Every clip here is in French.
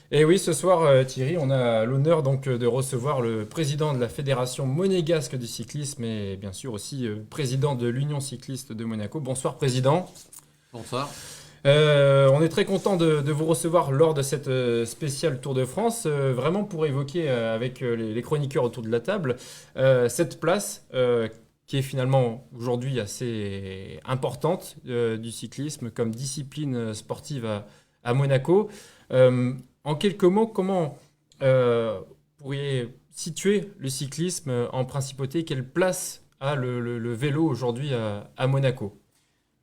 Et oui, ce soir, Thierry, on a l'honneur donc de recevoir le président de la Fédération monégasque du cyclisme et bien sûr aussi président de l'Union cycliste de Monaco. Bonsoir, président. Bonsoir. On est très content de vous recevoir lors de cette spéciale Tour de France, vraiment pour évoquer avec les chroniqueurs autour de la table cette place qui est finalement aujourd'hui assez importante du cyclisme comme discipline sportive à Monaco. Euh, En quelques mots, comment pourriez situer le cyclisme en principauté? Quelle place a le vélo aujourd'hui à Monaco?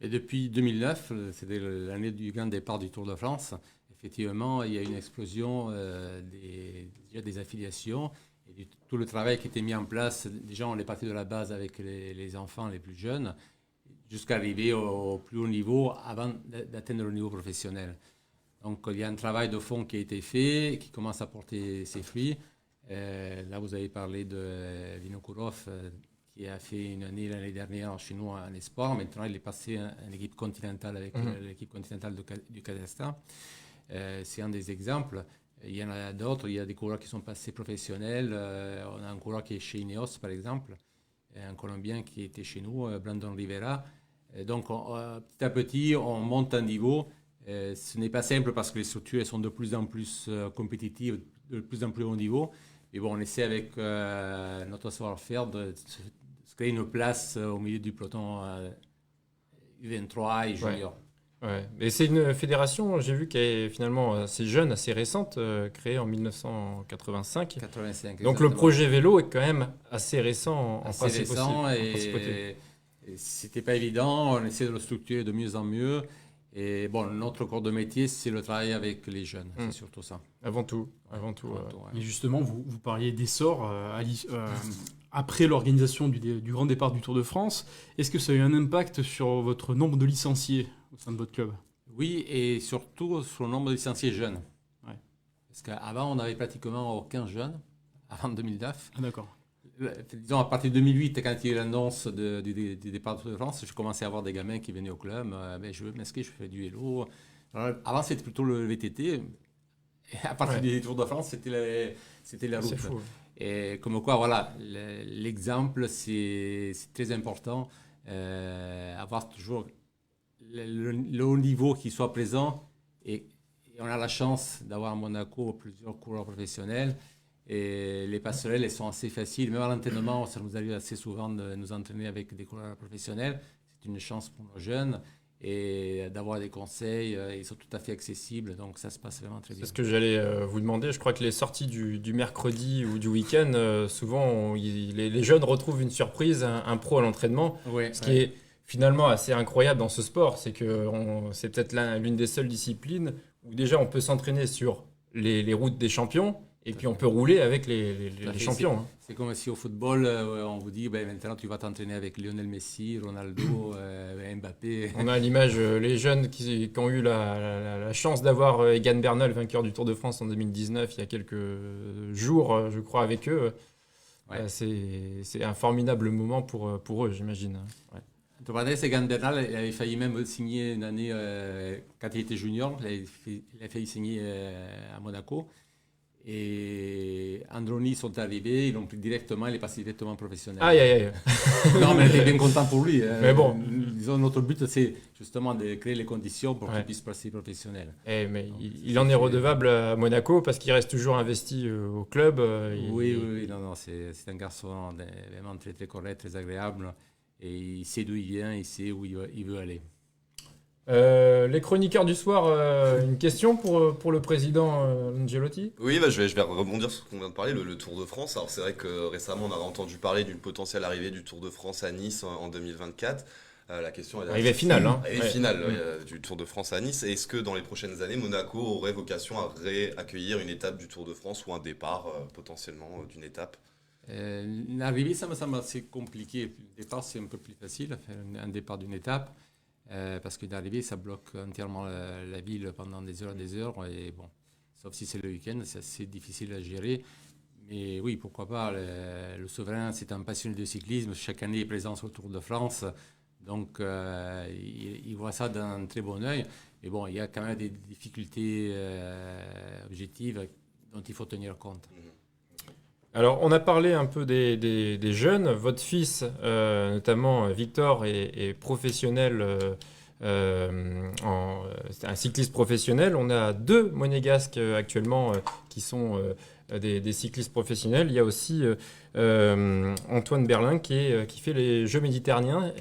Et depuis 2009, c'était l'année du grand départ du Tour de France. Effectivement, il y a une explosion déjà des affiliations et tout le travail qui était mis en place. Déjà, on est parti de la base avec les enfants les plus jeunes jusqu'à arriver au plus haut niveau avant d'atteindre le niveau professionnel. Donc, il y a un travail de fond qui a été fait, qui commence à porter ses fruits. Là, vous avez parlé de Vinokourov, qui a fait une année l'année dernière chez nous en espoir. Maintenant, il est passé en équipe continentale avec l'équipe continentale du Kazakhstan. C'est un des exemples. Il y en a d'autres. Il y a des coureurs qui sont passés professionnels. On a un coureur qui est chez Ineos, par exemple, un Colombien qui était chez nous, Brandon Rivera. Donc, petit à petit, on monte un niveau. Ce n'est pas simple parce que les structures sont de plus en plus compétitives, de plus en plus haut niveau. Mais bon, on essaie avec notre savoir-faire de se créer une place au milieu du peloton U23 et Ouais. junior. Ouais. Et c'est une fédération, j'ai vu, qui est finalement assez jeune, assez récente, créée en 1985. 85, Donc le exactement. projet vélo est quand même assez récent Assez récent en principauté. et c'était pas évident. On essaie de le structurer de mieux en mieux. Et bon, notre corps de métier, c'est le travail avec les jeunes. Hmm. C'est surtout ça. Avant tout, avant tout. Avant tout, ouais. Et justement, vous parliez d'essor après l'organisation du grand départ du Tour de France. Est-ce que ça a eu un impact sur votre nombre de licenciés au sein de votre club? Oui, et surtout sur le nombre de licenciés jeunes. Ouais. Parce qu'avant, on n'avait pratiquement aucun jeune, avant 2009. Ah, d'accord. Disons, à partir de 2008, quand il y a eu l'annonce du départ du Tour de France, je commençais à avoir des gamins qui venaient au club. Ben, je veux m'inscrire, je fais du vélo. Alors, avant, c'était plutôt le VTT. Et à partir Ouais. du Tour de France, c'était la route. C'est fou. Et comme quoi, voilà, l'exemple, c'est très important. Avoir toujours le haut niveau qui soit présent. Et on a la chance d'avoir à Monaco plusieurs coureurs professionnels. Et les passerelles, elles sont assez faciles. Même à l'entraînement, ça nous arrive assez souvent de nous entraîner avec des coureurs professionnels. C'est une chance pour nos jeunes. Et d'avoir des conseils, ils sont tout à fait accessibles. Donc ça se passe vraiment très bien. C'est ce que j'allais vous demander. Je crois que les sorties du mercredi ou du week-end, souvent, les jeunes retrouvent une surprise, un pro à l'entraînement. Oui, Ce qui est finalement assez incroyable dans ce sport, c'est que c'est peut-être l'une des seules disciplines où déjà on peut s'entraîner sur les routes des champions et puis on peut rouler avec les champions. Hein. C'est comme si au football, on vous dit ben, maintenant tu vas t'entraîner avec Lionel Messi, Ronaldo, Mbappé. On a à l'image les jeunes qui ont eu la chance d'avoir Egan Bernal, vainqueur du Tour de France en 2019, il y a quelques jours, je crois, avec eux. Ouais. C'est un formidable moment pour eux, j'imagine. Ouais. Entre parenthèses, Egan Bernal, il avait failli même signer une année, quand il était junior, il a failli signer à Monaco. Et Androni sont arrivés, ils l'ont pris directement, il est passé directement professionnel. Aïe, aïe, aïe. Non, mais j'étais bien content pour lui. Mais bon. Disons, notre but, c'est justement de créer les conditions pour Ouais. qu'il puisse passer professionnel. Mais il en est redevable à Monaco parce qu'il reste toujours investi au club. Oui, non, c'est un garçon vraiment très, très correct, très agréable. Et il sait d'où il vient, il sait où il veut aller. Les chroniqueurs du soir, une question pour le président Angelotti? Oui, je vais rebondir sur ce qu'on vient de parler, le Tour de France. Alors c'est vrai que récemment on a entendu parler d'une potentielle arrivée du Tour de France à Nice en 2024. La question est Arrivée finale. Hein. arrivée Ouais. finale du Tour de France à Nice. Est-ce que dans les prochaines années, Monaco aurait vocation à réaccueillir une étape du Tour de France ou un départ potentiellement d'une étape? L'arrivée, ça me semble assez compliqué. Le départ, c'est un peu plus facile, faire un départ d'une étape. Parce que d'arriver, ça bloque entièrement la ville pendant des heures et des heures. Et bon, sauf si c'est le week-end, c'est assez difficile à gérer. Mais oui, pourquoi pas. Le souverain, c'est un passionné de cyclisme. Chaque année, il est présent sur le Tour de France. Donc, il voit ça d'un très bon œil. Mais bon, il y a quand même des difficultés objectives dont il faut tenir compte. Alors, on a parlé un peu des jeunes. Votre fils, notamment Victor, est professionnel, c'est un cycliste professionnel. On a 2 monégasques actuellement qui sont des cyclistes professionnels. Il y a aussi Antoine Berlin qui fait les Jeux méditerranéens.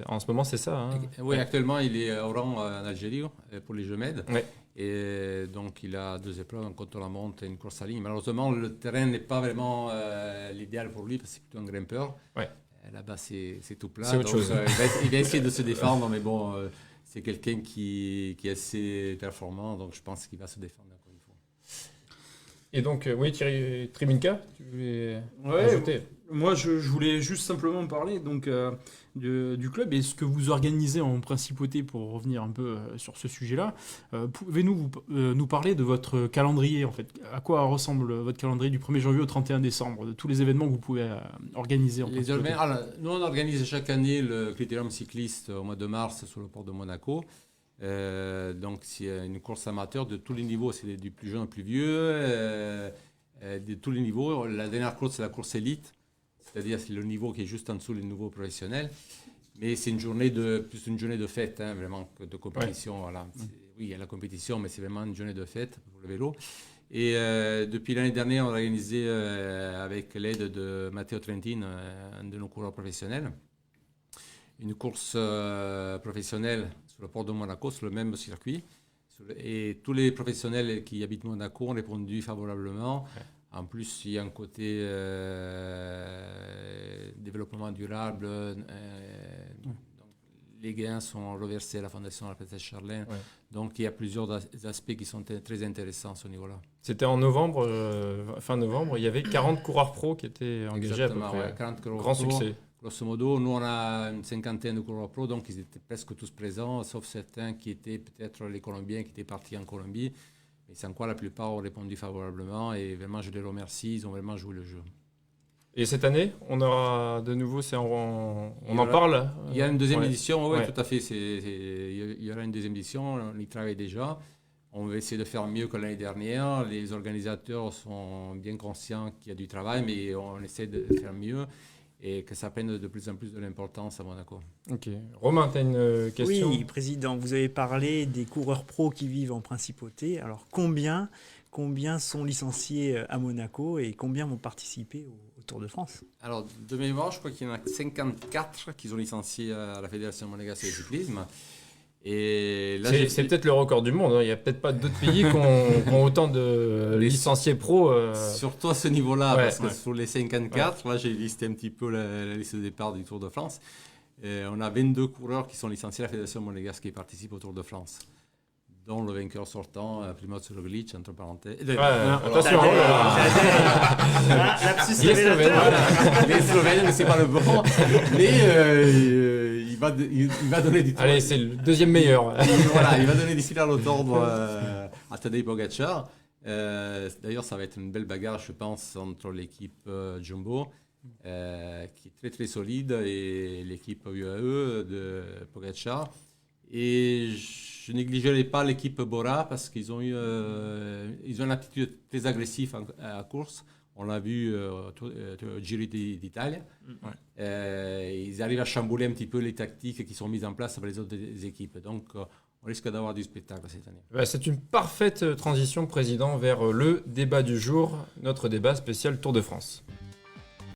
En ce moment, c'est ça. Hein. Oui, actuellement, il est au rang en Algérie pour les Jeux Med. Ouais. Et donc, il a 2 épreuves, un contre-la-montre et une course à ligne. Malheureusement, le terrain n'est pas vraiment l'idéal pour lui parce que c'est plutôt un grimpeur. Ouais. Là-bas, c'est tout plat. C'est autre chose. Il va essayer de se défendre, mais bon, c'est quelqu'un qui est assez performant, donc je pense qu'il va se défendre comme il faut. Et donc, oui, Thierry Triminka, tu voulais Ouais, ajouter? Moi, je voulais juste simplement parler donc, du club et ce que vous organisez en principauté pour revenir un peu sur ce sujet-là. Pouvez-vous nous parler de votre calendrier en fait? À quoi ressemble votre calendrier du 1er janvier au 31 décembre, de tous les événements que vous pouvez organiser en principauté? Alors, nous, on organise chaque année le Critérium cycliste au mois de mars sur le port de Monaco. Donc, c'est une course amateur de tous les niveaux, c'est du plus jeune au plus vieux, de tous les niveaux. La dernière course, c'est la course élite. C'est-à-dire c'est le niveau qui est juste en dessous du niveau professionnel. Mais c'est plus une journée de fête, hein, vraiment, que de compétition. Ouais. Voilà. Oui, il y a la compétition, mais c'est vraiment une journée de fête pour le vélo. Et depuis l'année dernière, on a organisé, avec l'aide de Matteo Trentin, un de nos coureurs professionnels, une course professionnelle sur le port de Monaco, sur le même circuit. Et tous les professionnels qui habitent Monaco ont répondu favorablement. Ouais. En plus, il y a un côté développement durable. Donc, les gains sont reversés à la Fondation Alfred Scharlin. Ouais. Donc, il y a plusieurs aspects qui sont très intéressants à ce niveau-là. C'était en novembre, fin novembre. Il y avait 40 coureurs pro qui étaient engagés. Exactement, à peu près. Ouais, 40 coureurs Grand pro. Succès. Grosso modo, nous, on a une 50aine de coureurs pro, donc ils étaient presque tous présents, sauf certains qui étaient peut-être les Colombiens qui étaient partis en Colombie. Et sans quoi la plupart ont répondu favorablement et vraiment je les remercie, ils ont vraiment joué le jeu. Et cette année, on aura de nouveau, on en parle? Il y a une deuxième édition, oui, tout à fait. Il y aura une deuxième édition, on y travaille déjà. On va essayer de faire mieux que l'année dernière. Les organisateurs sont bien conscients qu'il y a du travail, mais on essaie de faire mieux et que ça prenne de plus en plus de l'importance à Monaco. Ok. Romain, tu as une question? Oui, Président, vous avez parlé des coureurs pros qui vivent en principauté. Alors, combien sont licenciés à Monaco et combien vont participer au Tour de France? Alors, de mémoire, je crois qu'il y en a 54 qui sont licenciés à la Fédération monégasque de cyclisme. Et là, c'est peut-être le record du monde. Hein. Il n'y a peut-être pas d'autres pays qui ont autant de licenciés pros. Surtout à ce niveau-là, parce que sur les 54, là j'ai listé un petit peu la liste de départ du Tour de France. On a 22 coureurs qui sont licenciés à la Fédération monégasque qui participent au Tour de France, dont le vainqueur sortant, Primoz Roglic, entre parenthèses. Attention, lapsus les Slovènes, mais c'est pas le bon. Mais il va donner du temps. Allez, c'est le deuxième meilleur. Voilà, il va donner du fil à retordre à Tadej Pogacar. D'ailleurs, ça va être une belle bagarre, je pense, entre l'équipe Jumbo, qui est très très solide, et l'équipe UAE de Pogacar. Et je négligerai pas l'équipe Bora parce qu'ils ont ils ont une attitude très agressive à la course. On l'a vu au Giro d'Italie. Ils arrivent à chambouler un petit peu les tactiques qui sont mises en place par les autres équipes. Donc, on risque d'avoir du spectacle cette année. C'est une parfaite transition, Président, vers le débat du jour, notre débat spécial Tour de France.